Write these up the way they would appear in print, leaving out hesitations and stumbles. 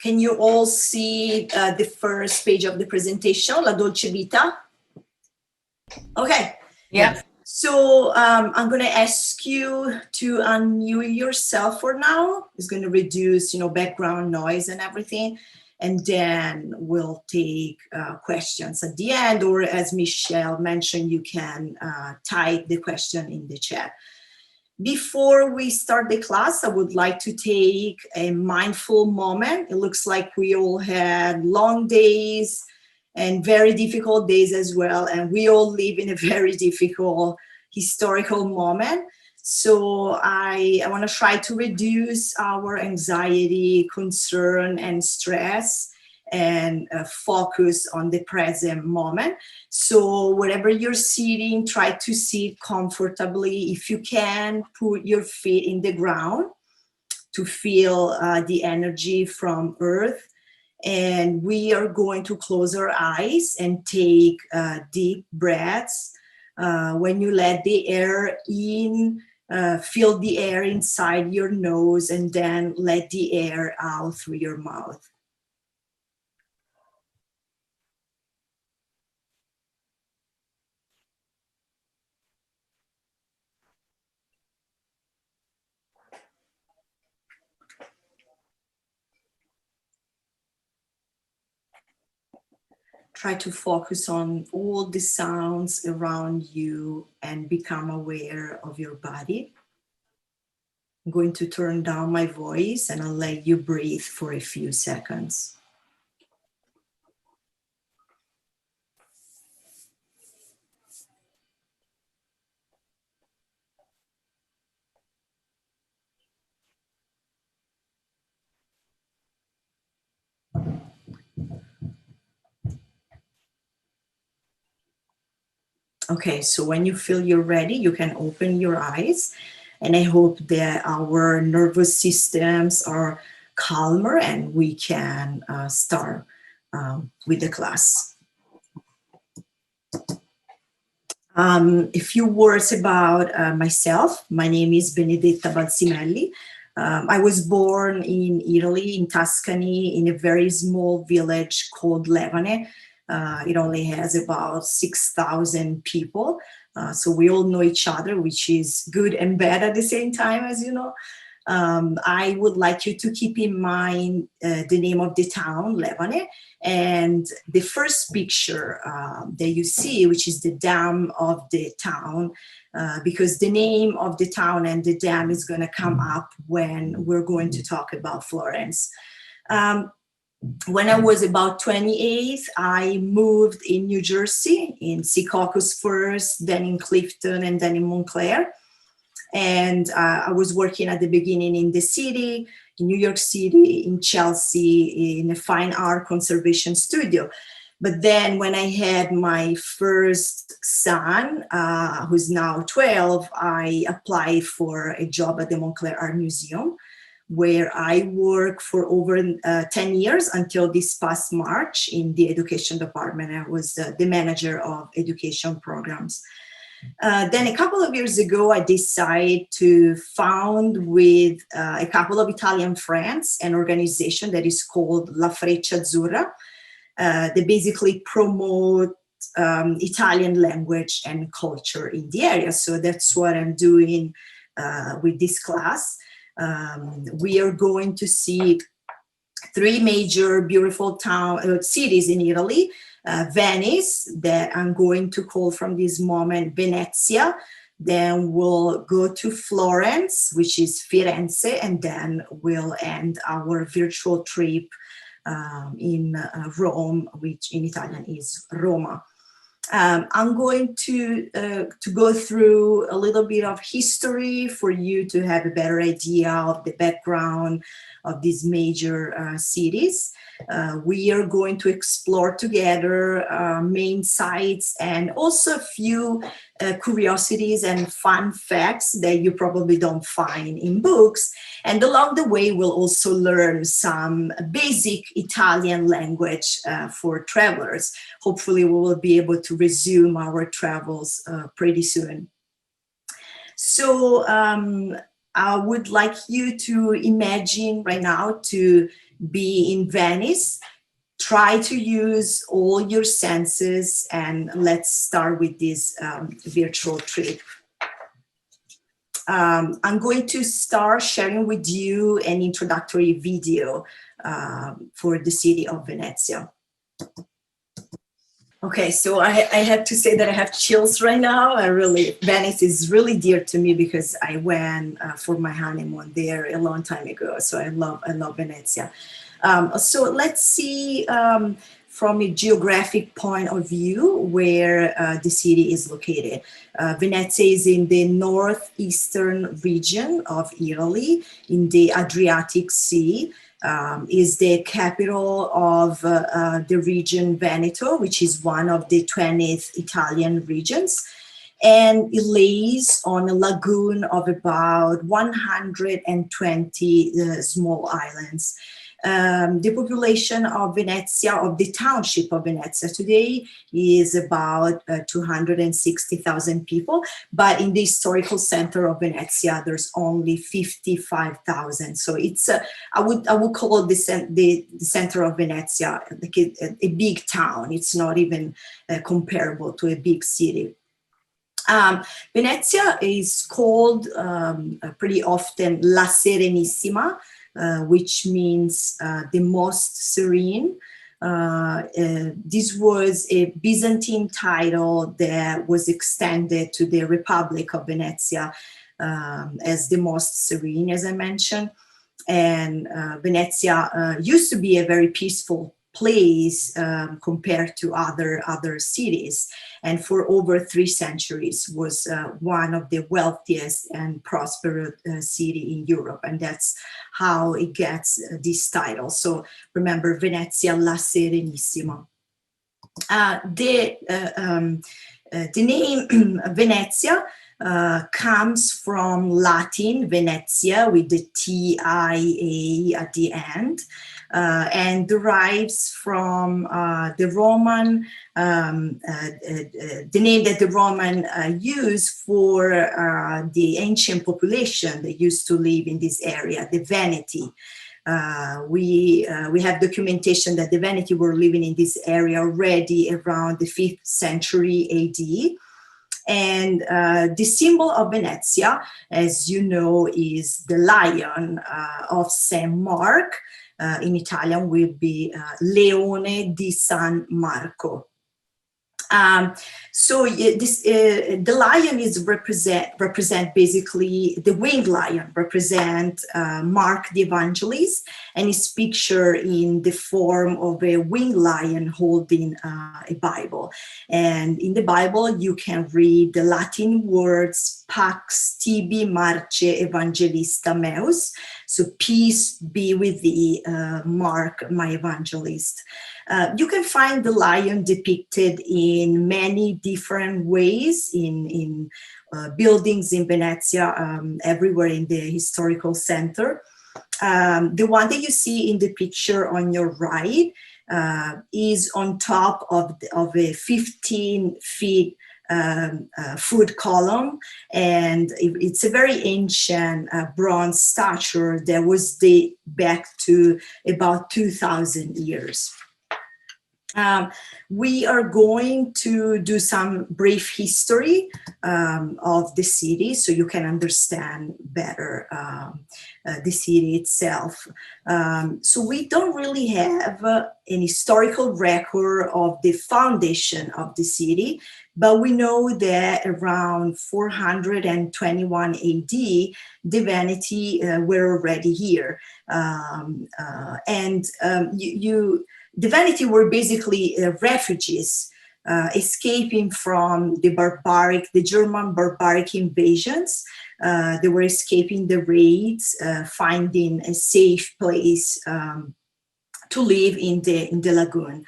Can you all see the first page of the presentation, La Dolce Vita? Okay. Yeah. So I'm going to ask you to unmute yourself for now. It's going to reduce, background noise and everything. And then we'll take questions at the end, or as Michelle mentioned, you can type the question in the chat. Before we start the class, I would like to take a mindful moment. It looks like we all had long days and very difficult days as well. And we all live in a very difficult historical moment. So I want to try to reduce our anxiety, concern, and stress, and focus on the present moment. So wherever you're sitting, try to sit comfortably. If you can, put your feet in the ground to feel the energy from earth. And we are going to close our eyes and take deep breaths. When you let the air in, feel the air inside your nose, and then let the air out through your mouth. Try to focus on all the sounds around you and become aware of your body. I'm going to turn down my voice and I'll let you breathe for a few seconds. Okay, so when you feel you're ready, you can open your eyes. And I hope that our nervous systems are calmer and we can start with the class. A few words about myself. My name is Benedetta Balsimelli. I was born in Italy, in Tuscany, in a very small village called LEONE. It only has about 6,000 people. So we all know each other, which is good and bad at the same time, as you know. I would like you to keep in mind the name of the town, LEONE, and the first picture that you see, which is the dam of the town, because the name of the town and the dam is going to come up when we're going to talk about Florence. When I was about 28, I moved in New Jersey, in Secaucus first, then in Clifton, and then in Montclair. And I was working at the beginning in the city, in New York City, in Chelsea, in a fine art conservation studio. But then when I had my first son, who's now 12, I applied for a job at the Montclair Art Museum, where I worked for over 10 years until this past March in the education department. I was the manager of education programs. Then a couple of years ago, I decided to found with a couple of Italian friends an organization that is called La Freccia Azzurra. They basically promote Italian language and culture in the area. So that's what I'm doing with this class. We are going to see three major beautiful cities in Italy. Venice, that I'm going to call from this moment Venezia. Then we'll go to Florence, which is Firenze, and then we'll end our virtual trip in Rome, which in Italian is Roma. I'm going to go through a little bit of history for you to have a better idea of the background of these major cities. We are going to explore together main sites and also a few curiosities and fun facts that you probably don't find in books. And along the way, we'll also learn some basic Italian language for travelers. Hopefully, we will be able to resume our travels pretty soon. So I would like you to imagine right now to be in Venice, try to use all your senses, and let's start with this virtual trip. I'm going to start sharing with you an introductory video for the city of Venezia. Okay, so I have to say that I have chills right now. Venice is really dear to me because I went for my honeymoon there a long time ago. So I love Venezia. So let's see from a geographic point of view where the city is located. Venezia is in the northeastern region of Italy, in the Adriatic Sea. Is the capital of the region Veneto, which is one of the 20th Italian regions. And it lays on a lagoon of about 120 small islands. The population of Venezia, of the township of Venezia today, is about 260,000 people, but in the historical center of Venezia, there's only 55,000. So it's I would call the center of Venezia like a big town. It's not even comparable to a big city. Venezia is called pretty often La Serenissima, which means the most serene. This was a Byzantine title that was extended to the Republic of Venezia as the most serene, as I mentioned. And Venezia used to be a very peaceful place compared to other cities, and for over 3 centuries was one of the wealthiest and prosperous city in Europe, and that's how it gets this title. So remember, Venezia La Serenissima. The name Venezia comes from Latin Venezia with the TIA at the end, and derives from the Roman, the name that the Roman used for the ancient population that used to live in this area, the Veneti. We have documentation that the Veneti were living in this area already around the 5th century AD. And the symbol of Venezia, as you know, is the lion of Saint Mark. In Italian will be Leone di San Marco. So the lion is represent basically the winged lion, represent Mark the Evangelist, and is pictured in the form of a winged lion holding a Bible. And in the Bible, you can read the Latin words Pax tibi Marce Evangelista meus. So peace be with thee, Mark, my evangelist. You can find the lion depicted in many different ways in buildings in Venezia, everywhere in the historical center. The one that you see in the picture on your right is on top of a 15-feet foot column, and it's a very ancient bronze statue that was dated back to about 2,000 years. We are going to do some brief history of the city so you can understand better the city itself. So we don't really have an historical record of the foundation of the city, but we know that around 421 AD, the Veneti were already here. The Veneti were basically refugees escaping from the German barbaric invasions. They were escaping the raids, finding a safe place to live in the lagoon.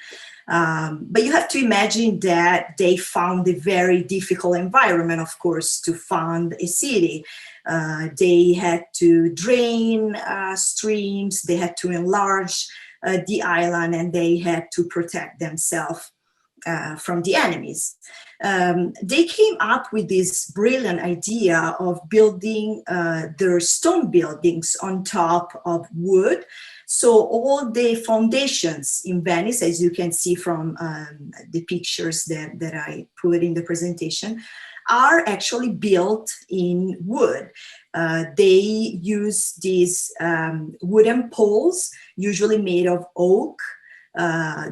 But you have to imagine that they found a very difficult environment, of course, to found a city. They had to drain streams, they had to enlarge the island, and they had to protect themselves. from the enemies. They came up with this brilliant idea of building their stone buildings on top of wood. So all the foundations in Venice, as you can see from the pictures that I put in the presentation, are actually built in wood. They use these wooden poles, usually made of oak.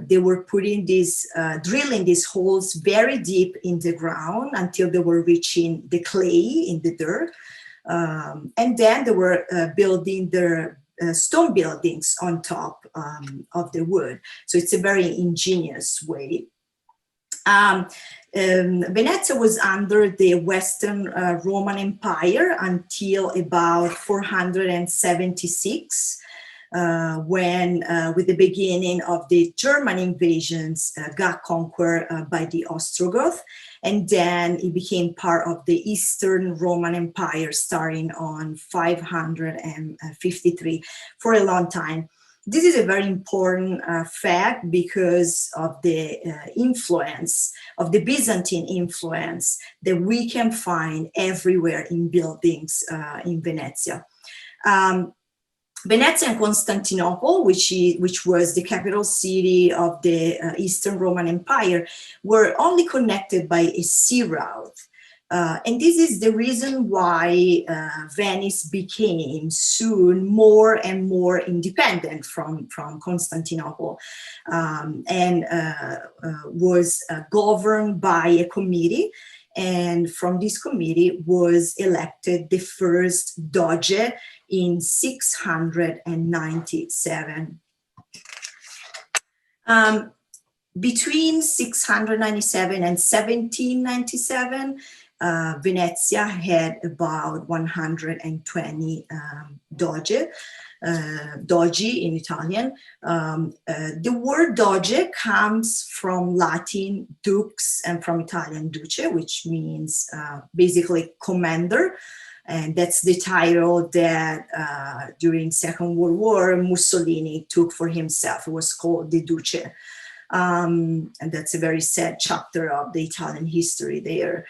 They were putting these, drilling these holes very deep in the ground until they were reaching the clay in the dirt. And then they were building their stone buildings on top of the wood. So it's a very ingenious way. Venezia was under the Western Roman Empire until about 476. When, with the beginning of the German invasions, got conquered by the Ostrogoths, and then it became part of the Eastern Roman Empire starting on 553 for a long time. This is a very important fact because of the influence, of the Byzantine influence that we can find everywhere in buildings in Venezia. Venezia and Constantinople, which was the capital city of the Eastern Roman Empire, were only connected by a sea route. And this is the reason why Venice became soon more and more independent from Constantinople, and was governed by a committee. And from this committee was elected the first Doge in 697. Between 697 and 1797, Venezia had about 120 dogi in Italian. The word doge comes from Latin dux and from Italian duce, which means basically commander. And that's the title that during Second World War, Mussolini took for himself. It was called the Duce. And that's a very sad chapter of the Italian history there.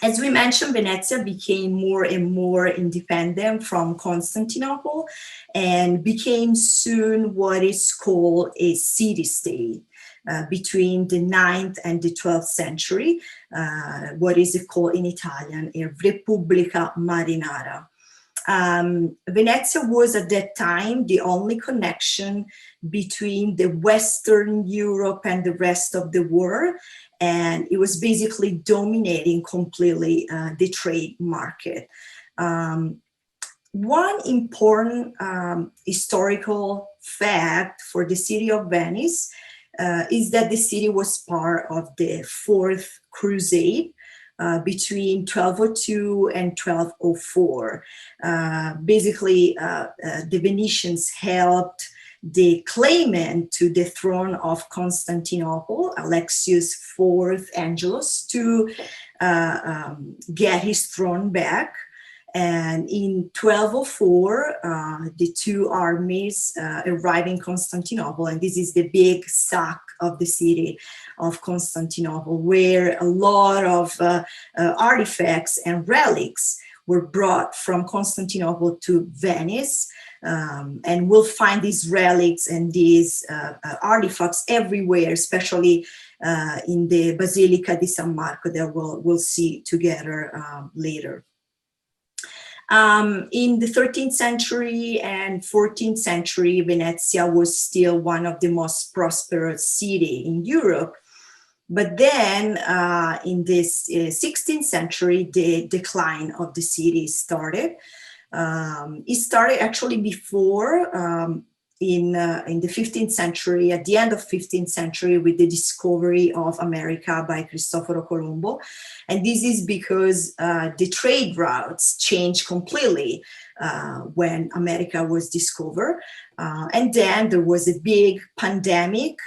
As we mentioned, Venezia became more and more independent from Constantinople and became soon what is called a city-state. Between the 9th and the 12th century, what is called in Italian a Repubblica Marinara. Venezia was at that time the only connection between the Western Europe and the rest of the world, and it was basically dominating completely the trade market. One important historical fact for the city of Venice is that the city was part of the Fourth Crusade between 1202 and 1204. Basically, the Venetians helped the claimant to the throne of Constantinople, Alexius IV Angelos, to get his throne back. And in 1204, the two armies arrived in Constantinople, and this is the big sack of the city of Constantinople, where a lot of artifacts and relics were brought from Constantinople to Venice. And we'll find these relics and these artifacts everywhere, especially in the Basilica di San Marco that we'll see together later. In the 13th century and 14th century, Venezia was still one of the most prosperous cities in Europe. But then in this 16th century, the decline of the city started. It started actually before in the 15th century, at the end of 15th century, with the discovery of America by Cristoforo Colombo. And this is because the trade routes changed completely when America was discovered. And then there was a big pandemic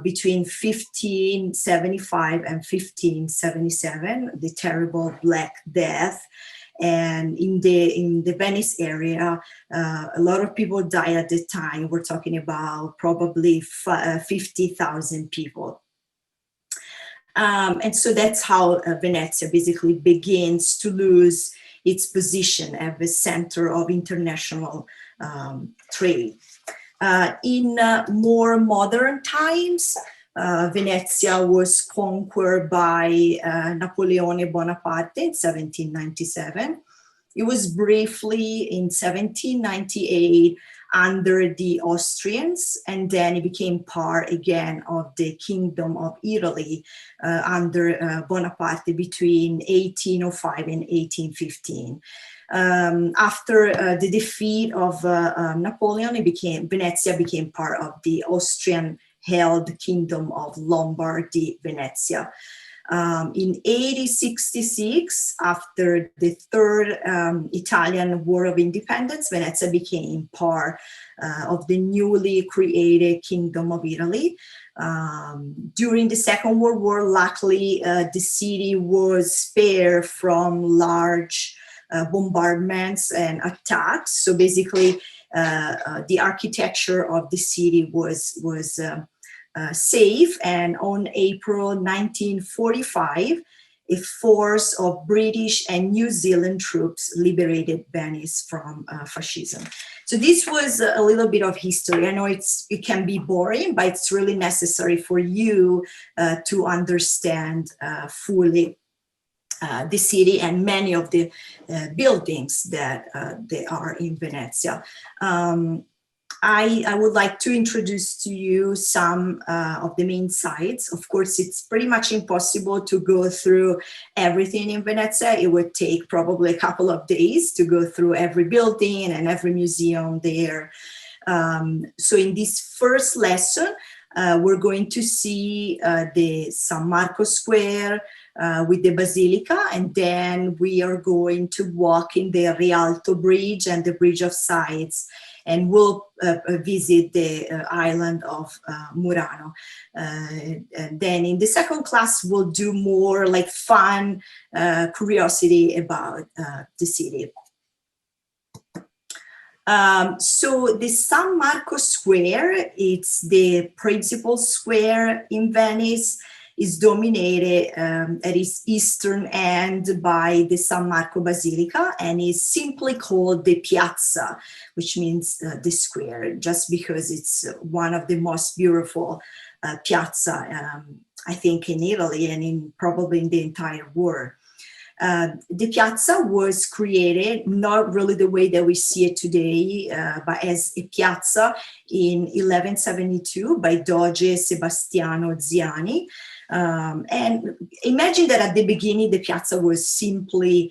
between 1575 and 1577, the terrible Black Death. And in the Venice area, a lot of people died at the time. We're talking about probably 50,000 people. And so that's how Venezia basically begins to lose its position as the center of international trade. In more modern times, Venezia was conquered by Napoleone Bonaparte in 1797. It was briefly in 1798 under the Austrians, and then it became part again of the Kingdom of Italy under Bonaparte between 1805 and 1815. After the defeat of Napoleon, Venezia became part of the Austrian-held Kingdom of Lombardy, Venezia. In 1866, after the Third Italian War of Independence, Venezia became part of the newly created Kingdom of Italy. During the Second World War, luckily, the city was spared from large bombardments and attacks. So basically, the architecture of the city was safe, and on April 1945, a force of British and New Zealand troops liberated Venice from fascism. So this was a little bit of history. I know it can be boring, but it's really necessary for you to understand fully the city and many of the buildings that they are in Venezia. I would like to introduce to you some of the main sites. Of course, it's pretty much impossible to go through everything in Venezia. It would take probably a couple of days to go through every building and every museum there. So in this first lesson, we're going to see the San Marco Square with the Basilica, and then we are going to walk in the Rialto Bridge and the Bridge of Sighs, and we'll visit the island of Murano. And then in the second class, we'll do more like fun curiosity about the city. So the San Marco Square, it's the principal square in Venice, is dominated at its eastern end by the San Marco Basilica, and is simply called the Piazza, which means the square, just because it's one of the most beautiful piazza, I think, in Italy and probably in the entire world. The piazza was created not really the way that we see it today, but as a piazza in 1172 by Doge Sebastiano Ziani. And imagine that at the beginning, the piazza was simply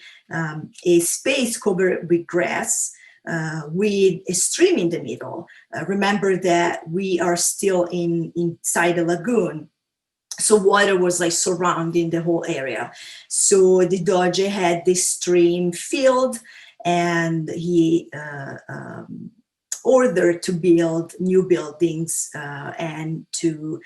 a space covered with grass with a stream in the middle. Remember that we are still inside a lagoon. So water was like surrounding the whole area. So the Doge had this stream filled, and he ordered to build new buildings and to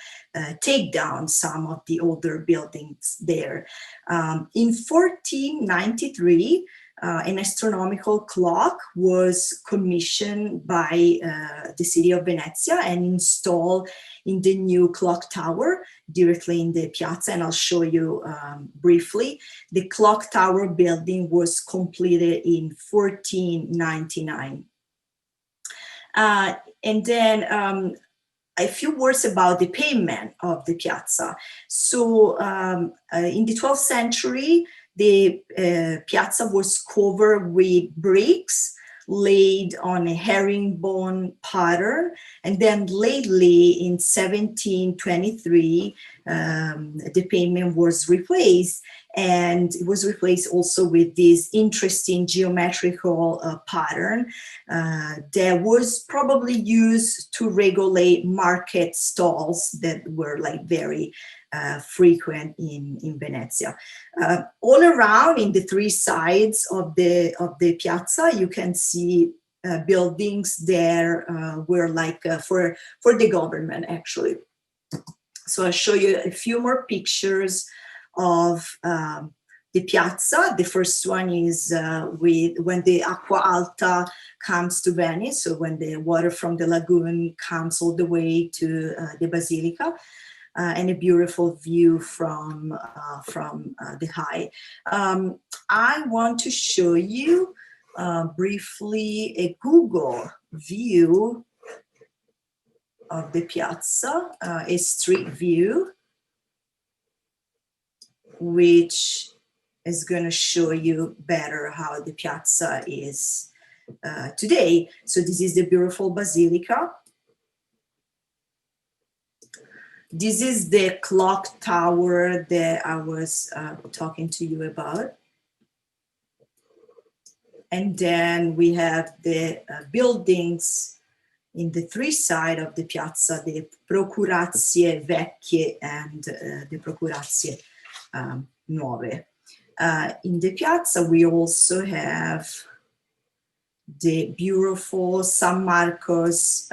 take down some of the older buildings there. In 1493, an astronomical clock was commissioned by the city of Venezia and installed in the new clock tower directly in the piazza, and I'll show you briefly. The clock tower building was completed in 1499. And then a few words about the pavement of the piazza. So in the 12th century, the piazza was covered with bricks laid on a herringbone pattern, and then lately in 1723 the pavement was replaced, and it was replaced also with this interesting geometrical pattern that was probably used to regulate market stalls that were like very frequent in Venezia. All around in the three sides of the piazza, you can see buildings there were like for the government, actually. So I'll show you a few more pictures of the the piazza. The first one is when the acqua alta comes to Venice, so when the water from the lagoon comes all the way to the Basilica, and a beautiful view from the high. I want to show you briefly a Google view of the piazza, a street view, which is going to show you better how the piazza is today. So this is the beautiful Basilica. This is the clock tower that I was talking to you about. And then we have the buildings in the three sides of the piazza, the Procurazie Vecchie and the Procurazie Nuove. In the piazza, we also have the beautiful San Marco's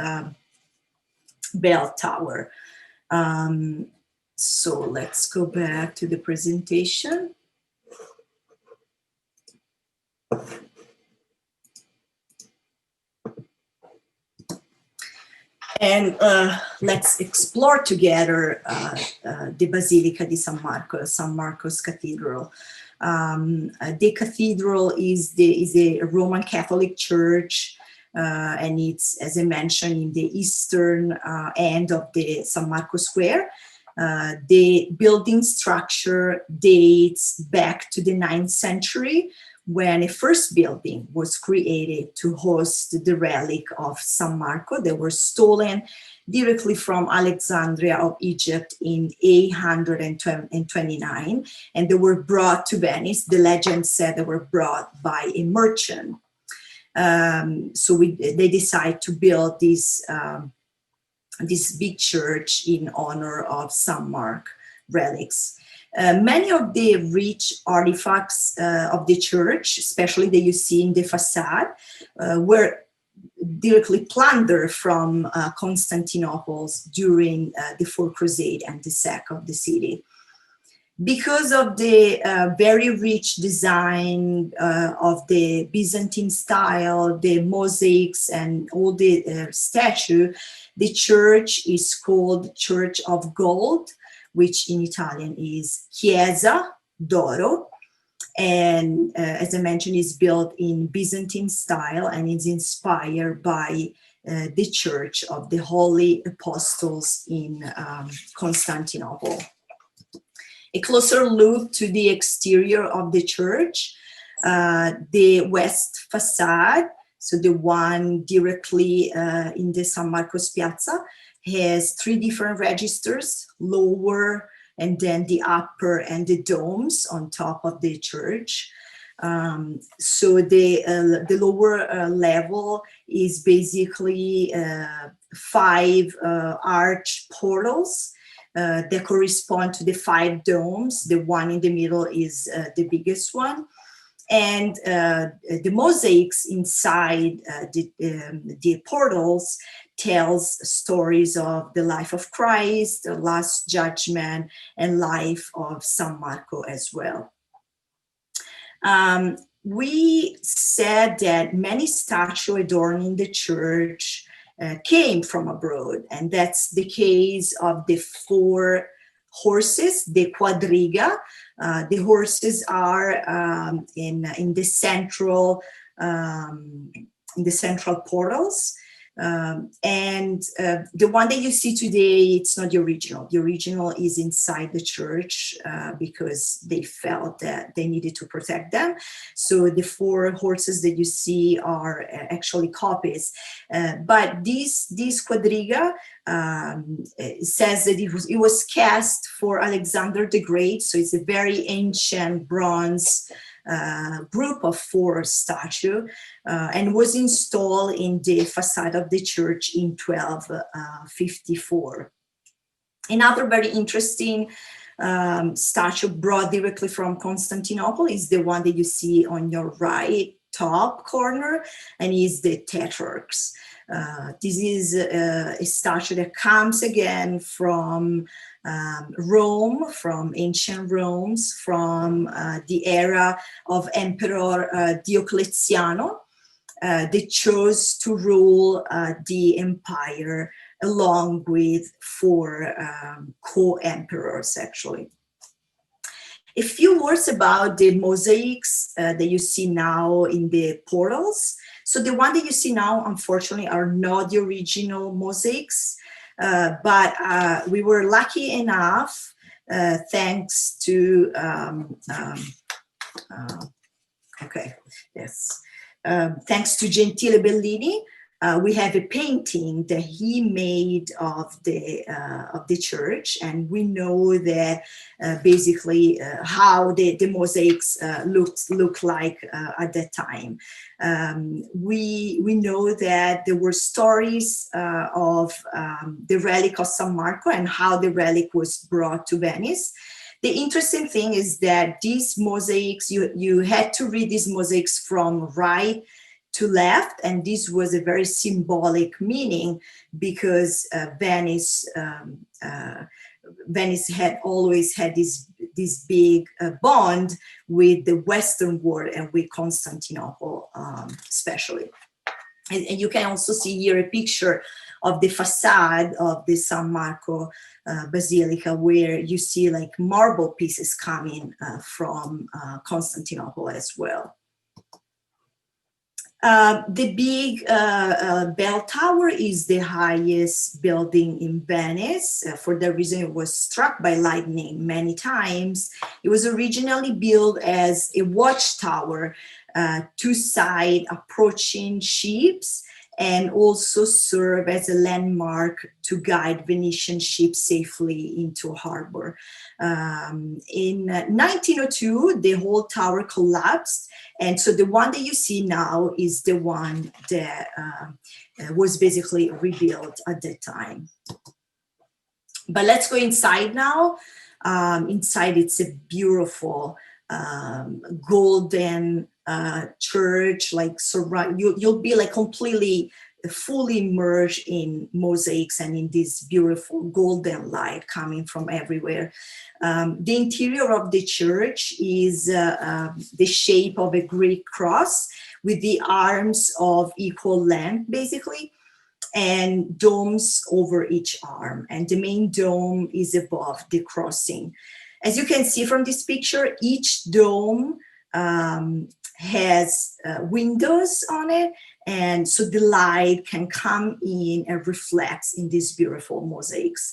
bell tower. So let's go back to the presentation. And let's explore together the Basilica di San Marco, San Marco's Cathedral. The cathedral is a Roman Catholic church, and it's, as I mentioned, in the eastern end of the San Marco Square. The building structure dates back to the 9th century, when a first building was created to host the relic of San Marco. They were stolen directly from Alexandria of Egypt in 829, and they were brought to Venice. The legend said they were brought by a merchant. So they decided to build this big church in honor of San Mark relics. Many of the rich artifacts of the church, especially that you see in the facade, were directly plundered from Constantinople during the Fourth Crusade and the sack of the city. Because of the very rich design of the Byzantine style, the mosaics and all the statue, the church is called Church of Gold, which in Italian is Chiesa d'Oro. And as I mentioned, is built in Byzantine style and is inspired by the Church of the Holy Apostles in Constantinople. A closer look to the exterior of the church, the west facade, so the one directly in the San Marco's Piazza, has three different registers, lower and then the upper and the domes on top of the church. So the lower level is basically 5 arch portals that correspond to the 5 domes. The one in the middle is the biggest one. And the mosaics inside the portals tells stories of the life of Christ, the Last Judgment, and life of San Marco as well. We said that many statues adorning the church came from abroad, and that's the case of the 4 horses, the quadriga. The horses are in the central portals. And the one that you see today, it's not the original. The original is inside the church because they felt that they needed to protect them. So the 4 horses that you see are actually copies. But this quadriga says that it was cast for Alexander the Great. So it's a very ancient bronze group of 4 statues, and was installed in the facade of the church in 1254. Another very interesting statue brought directly from Constantinople is the one that you see on your right top corner, and is the Tetrarchs. This is a statue that comes again from Rome, from ancient Rome, from the era of Emperor Diocletiano. They chose to rule the empire along with four co-emperors, actually. A few words about the mosaics that you see now in the portals. So the one that you see now, unfortunately, are not the original mosaics, but we were lucky enough, thanks to, thanks to Gentile Bellini, we have a painting that he made of the church, and we know that basically how the mosaics looked like at that time. We know that there were stories of the relic of San Marco and how the relic was brought to Venice. The interesting thing is that these mosaics, you had to read these mosaics from right to left, and this was a very symbolic meaning, because Venice had always had this big bond with the Western world and with Constantinople, especially. And you can also see here a picture of the facade of the San Marco Basilica, where you see like marble pieces coming from Constantinople as well. The big bell tower is the highest building in Venice. For that reason, it was struck by lightning many times. It was originally built as a watchtower to side approaching ships, and also serve as a landmark to guide Venetian ships safely into harbor. In 1902, the whole tower collapsed, and so the one that you see now is the one that was basically rebuilt at that time. But let's go inside now. Inside, it's a beautiful golden church, like you'll be like completely fully immersed in mosaics and in this beautiful golden light coming from everywhere. The interior of the church is the shape of a Greek cross with the arms of equal length, basically, and domes over each arm, and the main dome is above the crossing. As you can see from this picture, each dome has windows on it, and so the light can come in and reflects in these beautiful mosaics.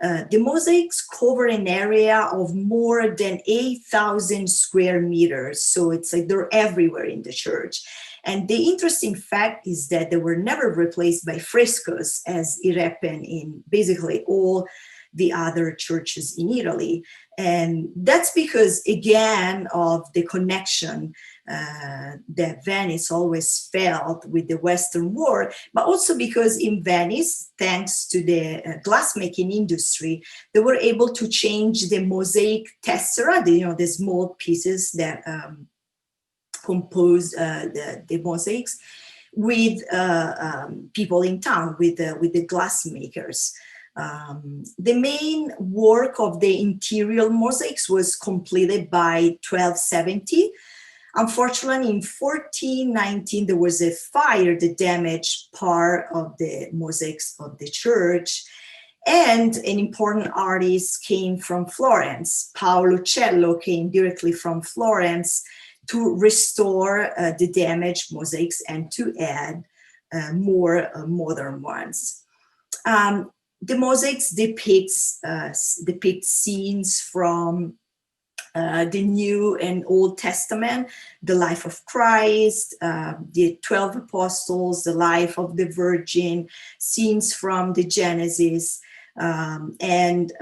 The mosaics cover an area of more than 8,000 square meters, so it's like they're everywhere in the church. And the interesting fact is that they were never replaced by frescoes, as it happened in basically all the other churches in Italy. And that's because, again, of the connection that Venice always felt with the Western world, but also because in Venice, thanks to the glassmaking industry, they were able to change the mosaic tessera, the small pieces that compose the mosaics, with people in town, with the glassmakers. The main work of the interior mosaics was completed by 1270. Unfortunately, in 1419, there was a fire that damaged part of the mosaics of the church, and an important artist came from Florence. Paolo Cello came directly from Florence to restore the damaged mosaics and to add more modern ones. The mosaics depict scenes from the New and Old Testament, the life of Christ, the 12 apostles, the life of the Virgin, scenes from the Genesis, and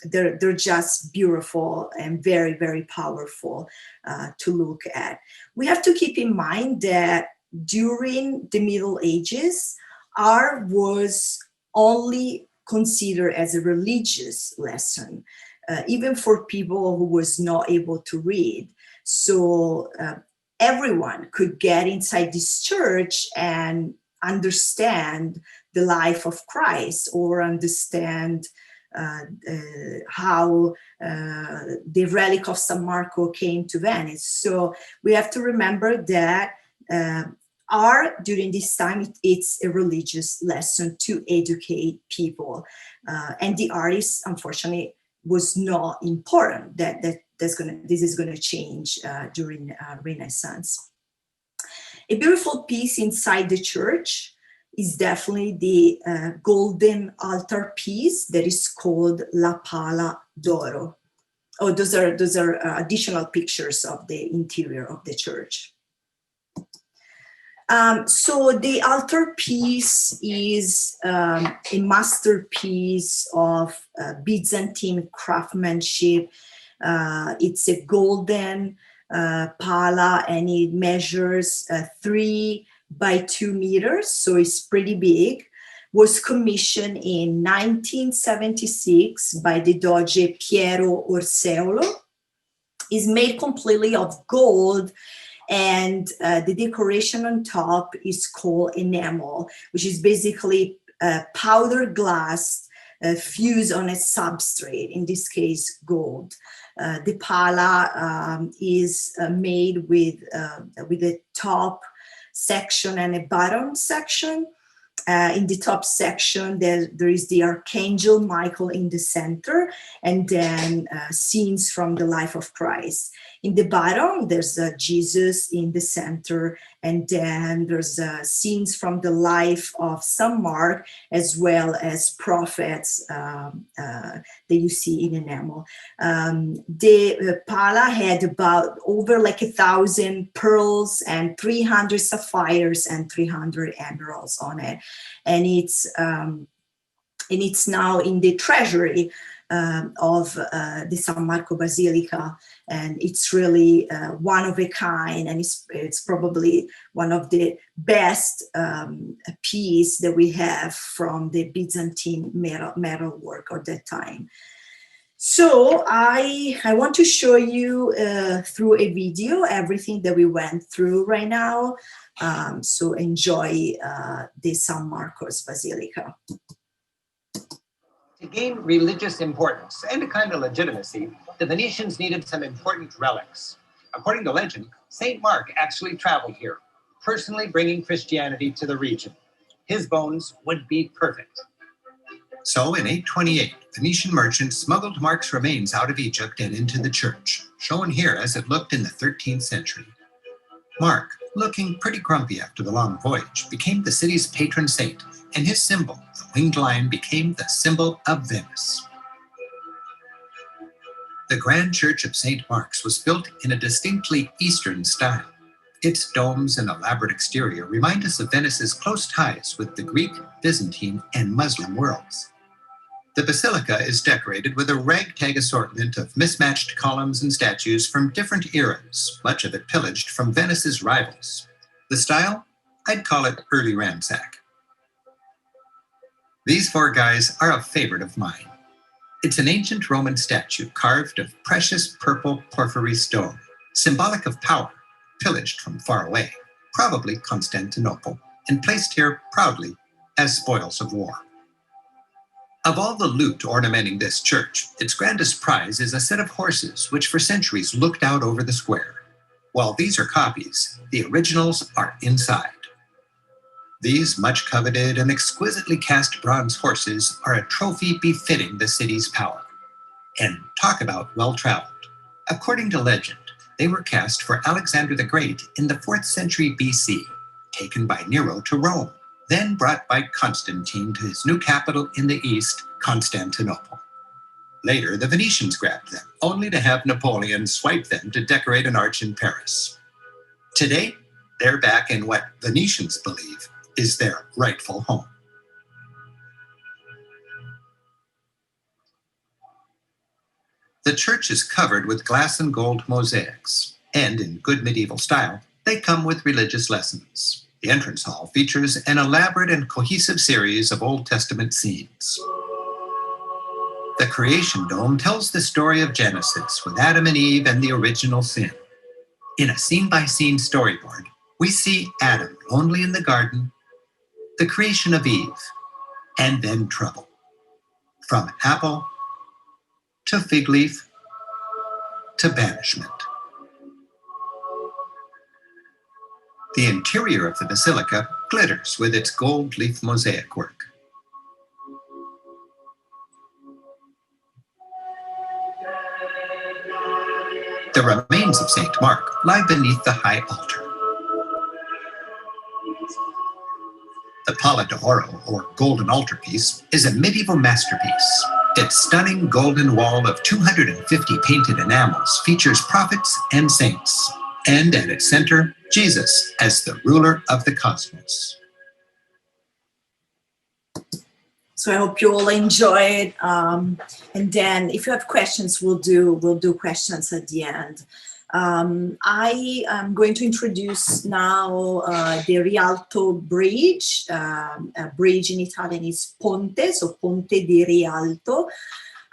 they're just beautiful and very, very powerful to look at. We have to keep in mind that during the Middle Ages, art was only considered as a religious lesson, even for people who was not able to read. So everyone could get inside this church and understand the life of Christ, or understand how the relic of San Marco came to Venice. So we have to remember that art during this time, it's a religious lesson to educate people, and the artist, unfortunately, was not important. This is gonna change during Renaissance. A beautiful piece inside the church is definitely the golden altar piece that is called La Pala d'Oro. Oh, those are additional pictures of the interior of the church. So the altar piece is a masterpiece of Byzantine craftsmanship. It's a golden pala, and it measures 3 by 2 meters, so it's pretty big. Was commissioned in 1976 by the Doge Piero Orseolo. Is made completely of gold, and the decoration on top is called enamel, which is basically powdered glass fused on a substrate, in this case gold. The pala is made with a top section and a bottom section. In the top section, there is the Archangel Michael in the center, and then scenes from the life of Christ. In the bottom, there's Jesus in the center, and then there's scenes from the life of St. Mark, as well as prophets that you see in enamel. The pala had about over like 1,000 pearls and 300 sapphires and 300 emeralds on it. And it's now in the treasury of the San Marco Basilica, and it's really one of a kind, and it's probably one of the best piece that we have from the Byzantine metal work of that time. So I want to show you through a video everything that we went through right now. So enjoy the San Marco's Basilica. To gain religious importance and a kind of legitimacy, the Venetians needed some important relics. According to legend, St. Mark actually traveled here, personally bringing Christianity to the region. His bones would be perfect. So in 828, Venetian merchants smuggled Mark's remains out of Egypt and into the church, shown here as it looked in the 13th century. Mark, looking pretty grumpy after the long voyage, became the city's patron saint, and his symbol, the winged lion, became the symbol of Venice. The Grand Church of St. Mark's was built in a distinctly Eastern style. Its domes and elaborate exterior remind us of Venice's close ties with the Greek, Byzantine, and Muslim worlds. The basilica is decorated with a ragtag assortment of mismatched columns and statues from different eras, much of it pillaged from Venice's rivals. The style? I'd call it early ransack. These 4 guys are a favorite of mine. It's an ancient Roman statue carved of precious purple porphyry stone, symbolic of power, pillaged from far away, probably Constantinople, and placed here proudly as spoils of war. Of all the loot ornamenting this church, its grandest prize is a set of horses which for centuries looked out over the square. While these are copies, the originals are inside. These much coveted and exquisitely cast bronze horses are a trophy befitting the city's power. And talk about well-traveled. According to legend, they were cast for Alexander the Great in the 4th century BC, taken by Nero to Rome, then brought by Constantine to his new capital in the east, Constantinople. Later, the Venetians grabbed them, only to have Napoleon swipe them to decorate an arch in Paris. Today, they're back in what Venetians believe is their rightful home. The church is covered with glass and gold mosaics, and in good medieval style, they come with religious lessons. The entrance hall features an elaborate and cohesive series of Old Testament scenes. The creation dome tells the story of Genesis with Adam and Eve and the original sin. In a scene-by-scene storyboard, we see Adam lonely in the garden, the creation of Eve, and then trouble. From apple to fig leaf to banishment. The interior of the basilica glitters with its gold leaf mosaic work. The remains of St. Mark lie beneath the high altar. The Pala d'Oro, or golden altarpiece, is a medieval masterpiece. Its stunning golden wall of 250 painted enamels features prophets and saints, and at its center, Jesus as the ruler of the cosmos. So I hope you all enjoy it. And then if you have questions, we'll do questions at the end. I am going to introduce now the Rialto Bridge. A bridge in Italian is Ponte, so Ponte di Rialto.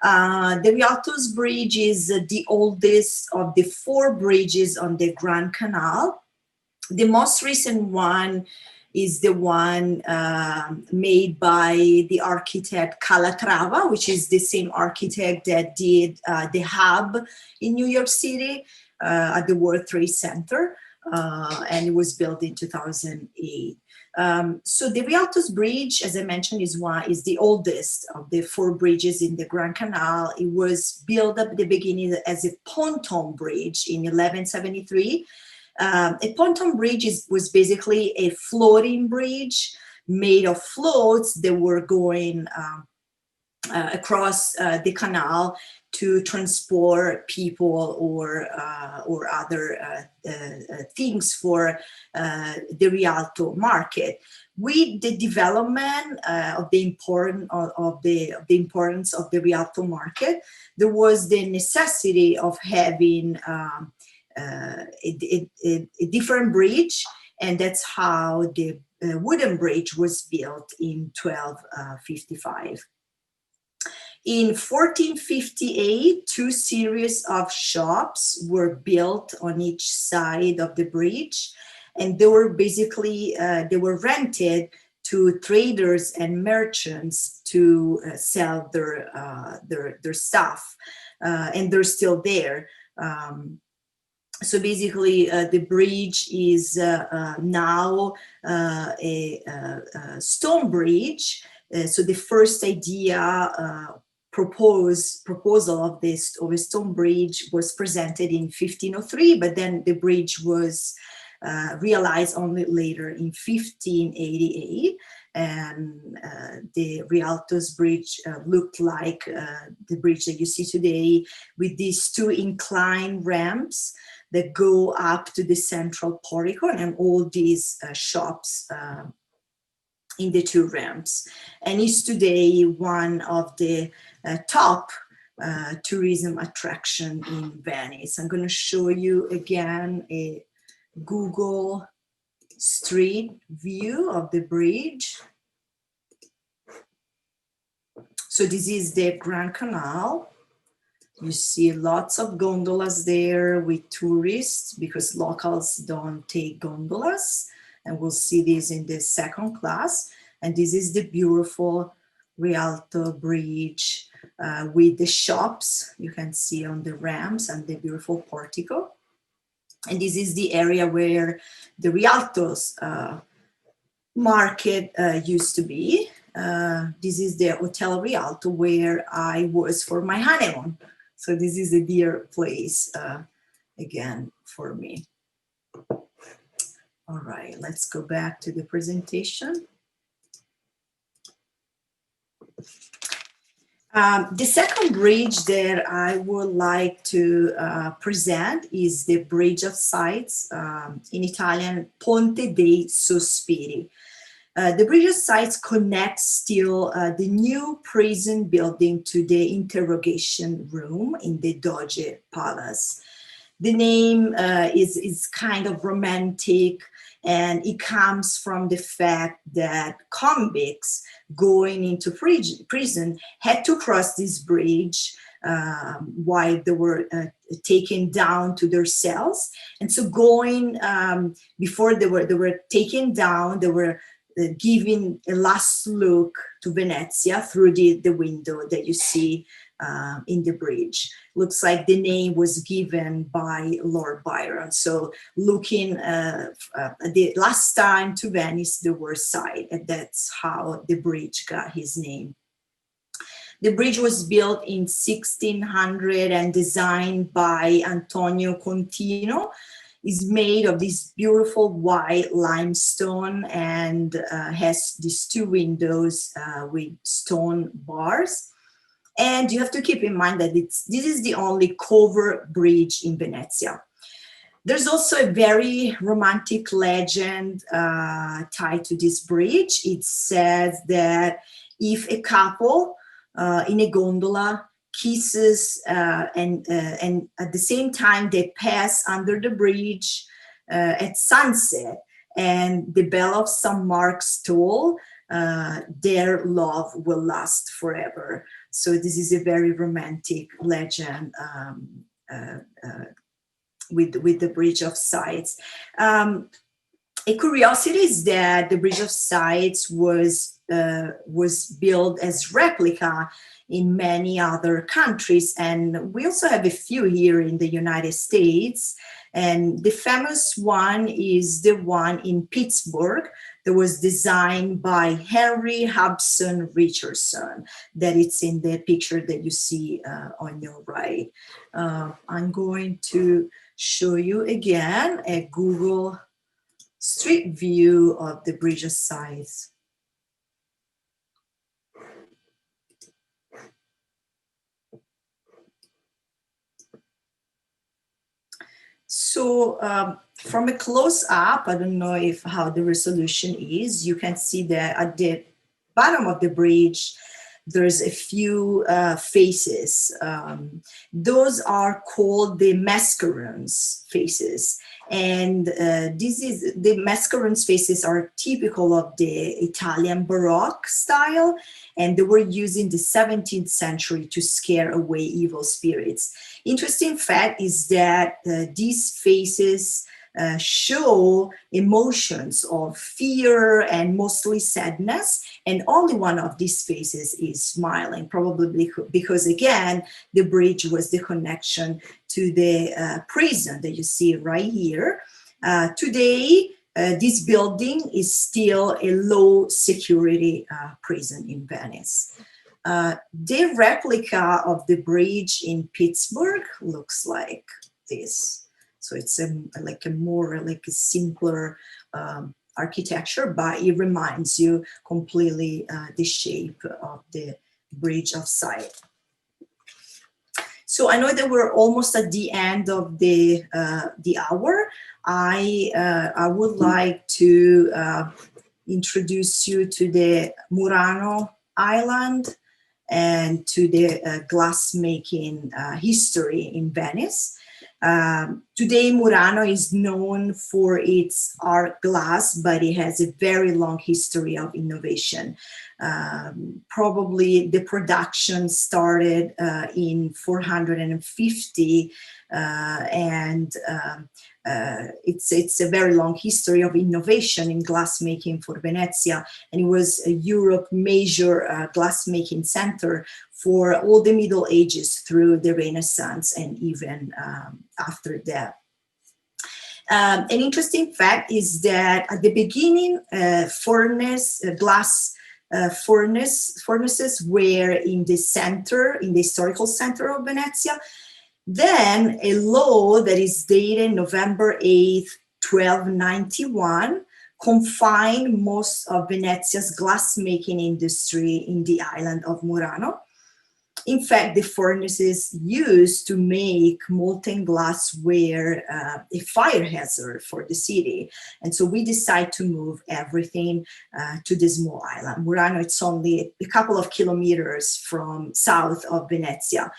The Rialto's bridge is the oldest of the 4 bridges on the Grand Canal. The most recent one is the one made by the architect Calatrava, which is the same architect that did the hub in New York City at the World Trade Center, and it was built in 2008. So the Rialto's Bridge, as I mentioned, is the oldest of the 4 bridges in the Grand Canal. It was built at the beginning as a ponton bridge in 1173. A ponton bridge was basically a floating bridge made of floats that were going across the canal to transport people or other things for the Rialto market. With the development of the importance of the Rialto market, there was the necessity of having a different bridge, and that's how the wooden bridge was built in 1255. In 1458, 2 series of shops were built on each side of the bridge, and they were basically they were rented to traders and merchants to sell their stuff, and they're still there. So basically, the bridge is now a stone bridge. So the first idea proposal of a stone bridge was presented in 1503, but then the bridge was realized only later in 1588. And the Rialto's bridge looked like the bridge that you see today, with these 2 inclined ramps that go up to the central portico, and all these shops in the 2 ramps. And is today one of the top tourism attraction in Venice. I'm going to show you again a Google Street view of the bridge. So this is the Grand Canal. You see lots of gondolas there with tourists, because locals don't take gondolas. And we'll see this in the second class. And this is the beautiful Rialto Bridge with the shops you can see on the ramps and the beautiful portico. And this is the area where the Rialto's market used to be. This is the Hotel Rialto where I was for my honeymoon. So this is a dear place again for me. All right, let's go back to the presentation. The second bridge that I would like to present is the Bridge of Sights, in Italian, Ponte dei Sospiri. The Bridge of Sights connects still the new prison building to the interrogation room in the Doge Palace. The name is kind of romantic, and it comes from the fact that convicts going into prison had to cross this bridge why they were taken down to their cells. And so going, before they were taken down, they were giving a last look to Venezia through the window that you see in the bridge. Looks like the name was given by Lord Byron. So looking the last time to Venice, the worst side, and that's how the bridge got his name. The bridge was built in 1600 and designed by Antonio Contino. It's made of this beautiful white limestone and has these two windows with stone bars. And you have to keep in mind that this is the only covered bridge in Venezia. There's also a very romantic legend tied to this bridge. It says that if a couple in a gondola kisses and at the same time they pass under the bridge at sunset and the bell of St. Mark's toll, their love will last forever. So this is a very romantic legend with the Bridge of Sighs. A curiosity is that the Bridge of Sighs was built as replica in many other countries, and we also have a few here in the United States. And the famous one is the one in Pittsburgh that was designed by Henry Hobson Richardson, that it's in the picture that you see on your right. I'm going to show you again a Google Street View of the Bridge of Sighs. So from a close up, I don't know how the resolution is, you can see that at the bottom of the bridge, there's a few faces. Those are called the mascarons faces. And the mascarons faces are typical of the Italian Baroque style, and they were used in the 17th century to scare away evil spirits. Interesting fact is that these faces show emotions of fear and mostly sadness, and only one of these faces is smiling, probably because, again, the bridge was the connection to the prison that you see right here. Today, this building is still a low security prison in Venice. The replica of the bridge in Pittsburgh looks like this. So it's like a simpler architecture, but it reminds you completely the shape of the Bridge of Sighs. So I know that we're almost at the end of the hour. I would like to introduce you to the Murano Island and to the glassmaking history in Venice. Today, Murano is known for its art glass, but it has a very long history of innovation. Probably the production started in 450, and it's a very long history of innovation in glassmaking for Venezia, and it was a Europe major glassmaking center for all the Middle Ages through the Renaissance and even after that. An interesting fact is that at the beginning, glass furnaces were in the center, in the historical center of Venezia. Then a law that is dated November 8th, 1291, confined most of Venezia's glassmaking industry in the island of Murano. In fact, the furnaces used to make molten glass were a fire hazard for the city. And so we decided to move everything to the small island. Murano, it's only a couple of kilometers from south of Venezia.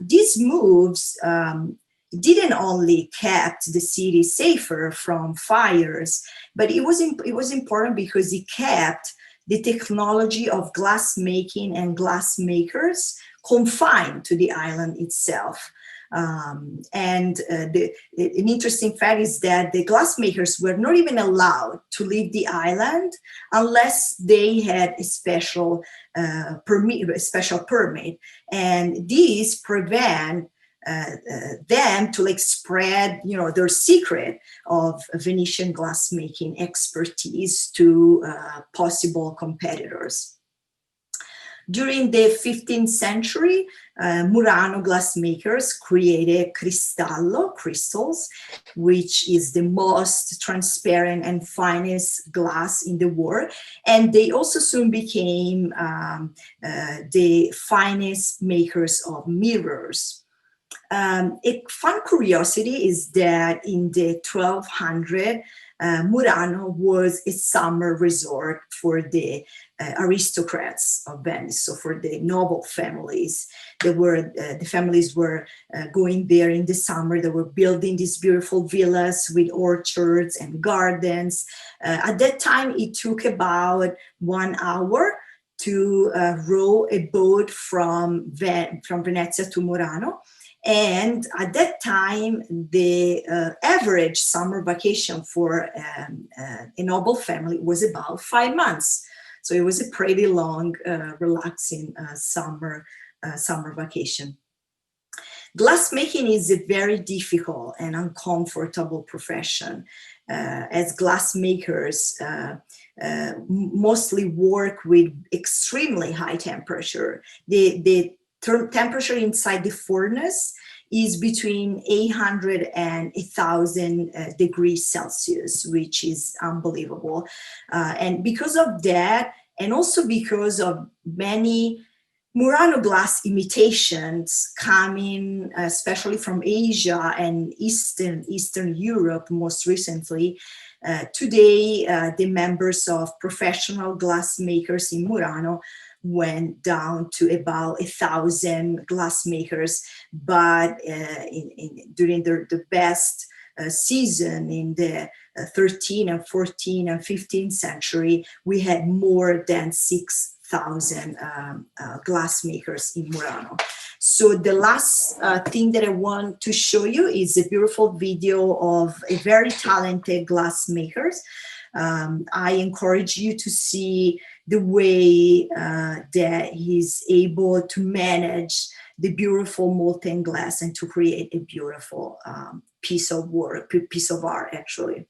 These moves didn't only kept the city safer from fires, but it was important because it kept the technology of glass making and glass makers confined to the island itself. An interesting fact is that the glassmakers were not even allowed to leave the island unless they had a special permit, and these prevent them to like spread, you know, their secret of Venetian glassmaking expertise to possible competitors. During the 15th century, Murano glassmakers created cristallo, crystals, which is the most transparent and finest glass in the world. And they also soon became the finest makers of mirrors. A fun curiosity is that in the 1200s, Murano was a summer resort for the aristocrats of Venice, so for the noble families. The families were going there in the summer. They were building these beautiful villas with orchards and gardens. At that time, it took about 1 hour to row a boat from Venezia to Murano. And at that time, the average summer vacation for a noble family was about 5 months. So it was a pretty long, relaxing summer vacation. Glassmaking is a very difficult and uncomfortable profession, as glassmakers mostly work with extremely high temperature. The temperature inside the furnace is between 800 and 1,000 degrees Celsius, which is unbelievable. And because of that, and also because of many Murano glass imitations coming, especially from Asia and Eastern Europe most recently, today the members of professional glassmakers in Murano went down to about 1,000 glassmakers, but during the best season in the 13th and 14th and 15th century, we had more than 6,000 glassmakers in Murano. So the last thing that I want to show you is a beautiful video of a very talented glassmakers. I encourage you to see the way that he's able to manage the beautiful molten glass and to create a beautiful piece of work, piece of art, actually.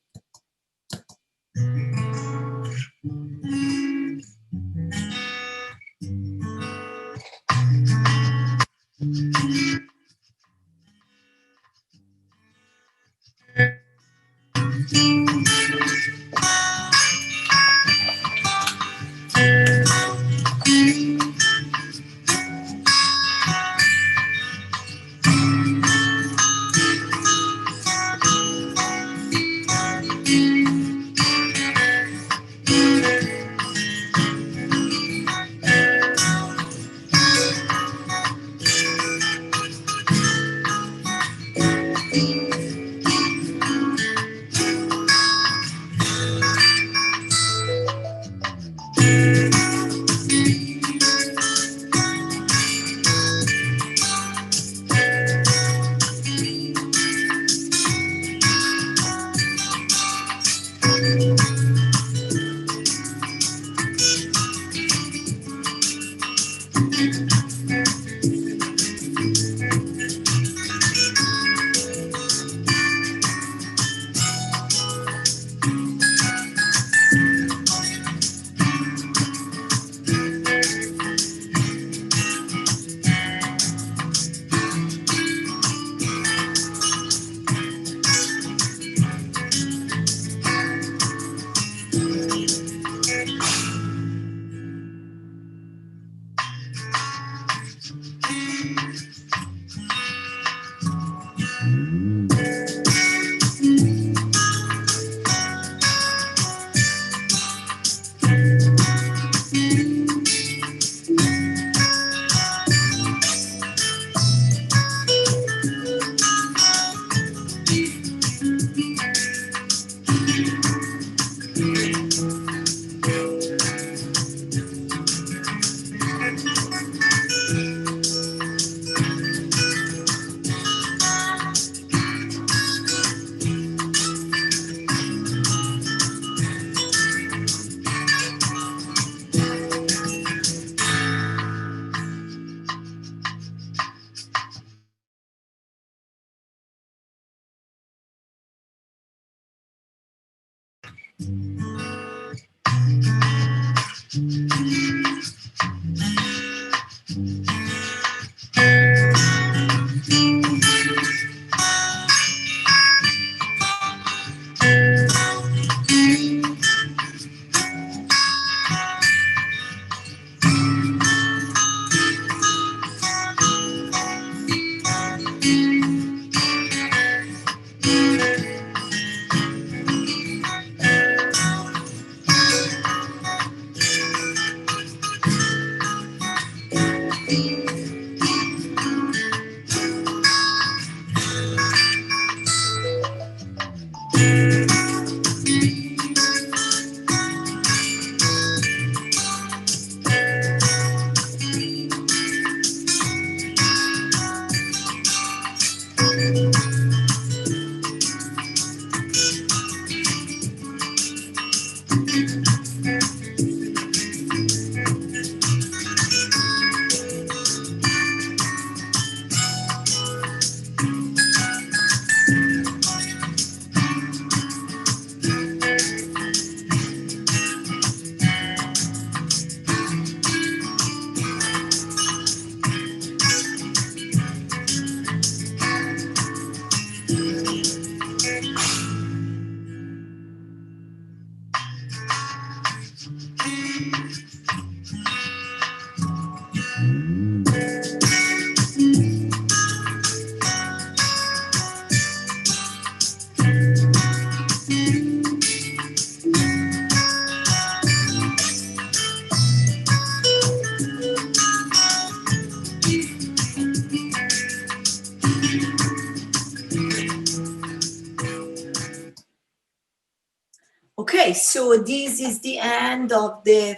Okay, so this is the end of the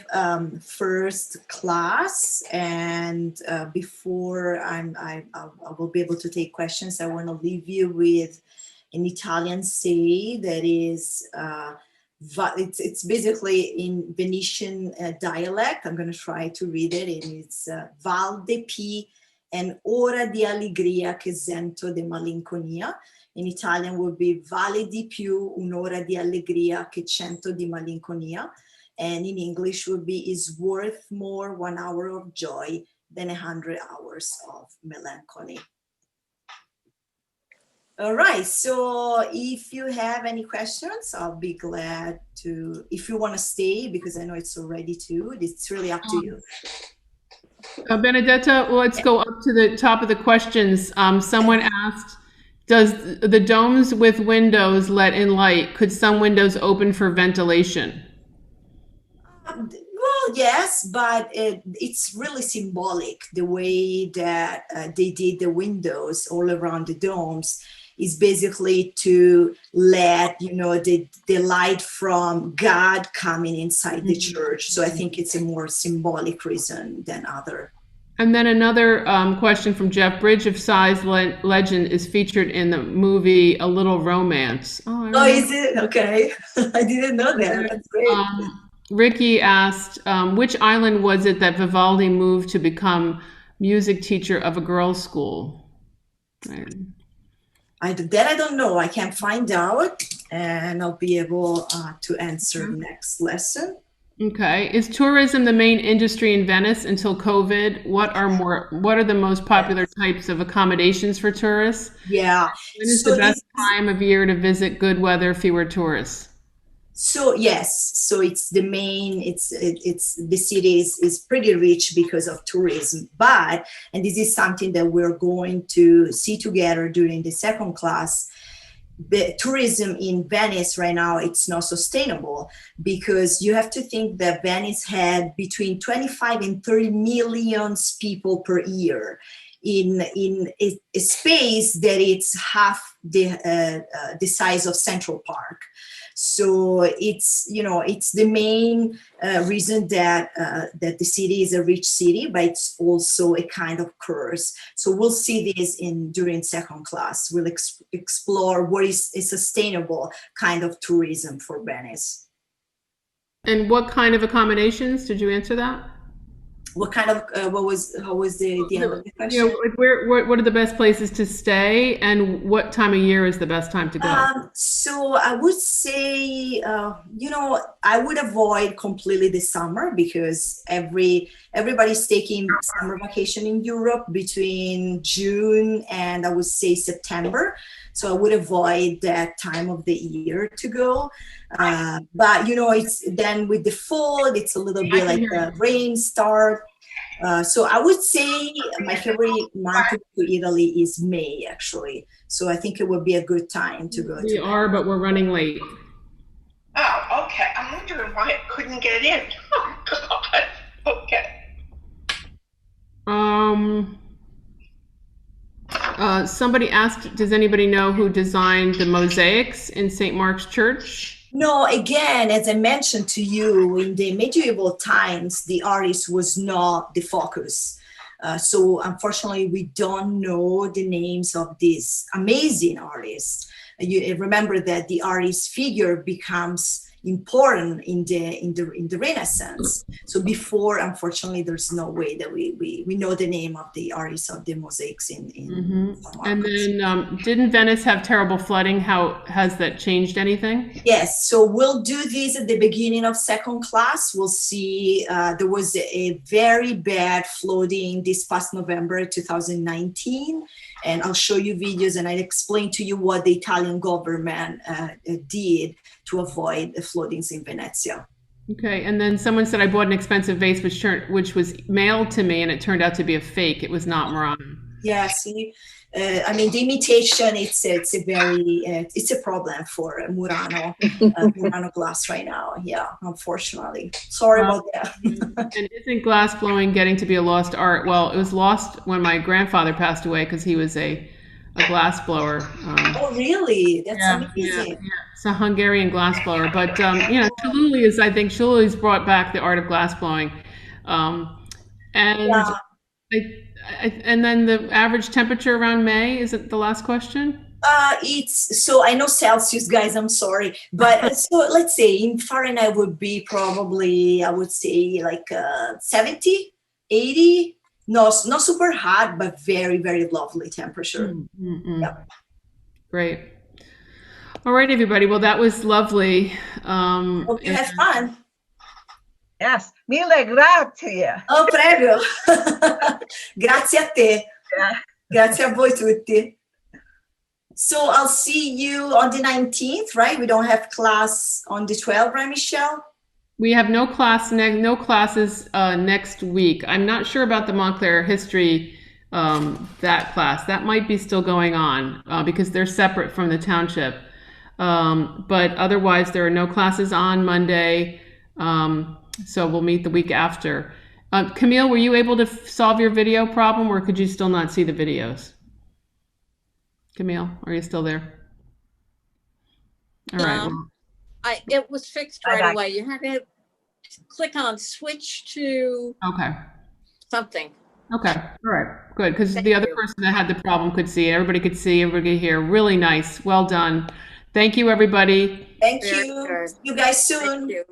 first class, and before I will be able to take questions, I want to leave you with an Italian say that is, it's basically in Venetian dialect. I'm going to try to read it, and it's Val de Pi en ora di allegria che sento de malinconia. In Italian would be vale di più un'ora di allegria che 100 di malinconia. And in English would be is worth more 1 hour of joy than 100 hours of melancholy. All right, so if you have any questions, I'll be glad to, if you want to stay, because I know it's already 2, it's really up to you. Benedetta, well, let's go up to the top of the questions. Someone asked, does the domes with windows let in light? Could some windows open for ventilation? Well, yes, but it's really symbolic. The way that they did the windows all around the domes is basically to let, you know, the light from God coming inside the church. So I think it's a more symbolic reason than other. And then another question from Jeff. Bridge of Sighs legend is featured in the movie A Little Romance. Oh, is it? Okay. I didn't know that. That's great. Ricky asked, which island was it that Vivaldi moved to become music teacher of a girls' school? Right. I don't know. I can find out, and I'll be able to answer next lesson. Okay. Is tourism the main industry in Venice until COVID? What are the most popular types of accommodations for tourists? Yeah. When is the best time of year to visit good weather, fewer tourists? So yes, so it's the main, it's the city is pretty rich because of tourism, but, and this is something that we're going to see together during the second class, the tourism in Venice right now, it's not sustainable, because you have to think that Venice had between 25 and 30 million people per year in a space that it's half the size of Central Park. So it's, you know, it's the main reason that that the city is a rich city, but it's also a kind of curse. So we'll see this during second class. We'll explore what is a sustainable kind of tourism for Venice. And what kind of accommodations? Did you answer that? What kind of how was the end of the question? Like what are the best places to stay, and what time of year is the best time to go? So I would say, I would avoid completely the summer because everybody's taking summer vacation in Europe between June and I would say September. So I would avoid that time of the year to go. But it's then with the fall, it's a little bit like the rain start. So I would say my favorite month to go to Italy is May, actually. So I think it would be a good time to go. We are, but we're running late. Oh, okay. I'm wondering why I couldn't get in. Oh, God. Okay. Somebody asked, does anybody know who designed the mosaics in St. Mark's Church? No, again, as I mentioned to you, in the medieval times, the artist was not the focus. So unfortunately, we don't know the names of these amazing artists. You remember that the artist's figure becomes important in the Renaissance. So before, unfortunately, there's no way that we know the name of the artists of the mosaics in And then didn't Venice have terrible flooding? How has that changed anything? Yes, so we'll do this at the beginning of second class. We'll see there was a very bad flooding this past November 2019, and I'll show you videos and I'll explain to you what the Italian government did to avoid the floodings in Venezia. Okay, and then someone said I bought an expensive vase which was mailed to me and it turned out to be a fake. It was not Murano. Yeah, see, I mean, the imitation, it's a problem for Murano, Murano glass right now. Yeah, unfortunately. Sorry about that. And isn't glass blowing getting to be a lost art? Well, it was lost when my grandfather passed away because he was a glass blower. Oh, really? That's amazing. Yeah. It's a Hungarian glass blower. But, Chihuli's brought back the art of glass blowing. And then the average temperature around May, is it the last question? So I know Celsius, guys, I'm sorry. But so let's say in Fahrenheit would be probably, I would say like 70, 80. No, not super hot, but very, very lovely temperature. Yep. Great. All right, everybody. Well, that was lovely. Hope you had fun. Yes, mille grazie. Oh, prego. Grazie a te. Yeah. Grazie a voi tutti. So I'll see you on the 19th, right? We don't have class on the 12th, right, Michelle? We have no classes next week. I'm not sure about the Montclair history, that class. That might be still going on because they're separate from the township. But otherwise, there are no classes on Monday. So we'll meet the week after. Camille, were you able to solve your video problem, or could you still not see the videos? Camille, are you still there? All right. It was fixed right away. You had to click on switch to something. Okay. All right. Good. Because the other person that had the problem could see it. Everybody could see. Everybody could hear. Really nice. Well done. Thank you, everybody. Thank you. See you guys soon. Thank you.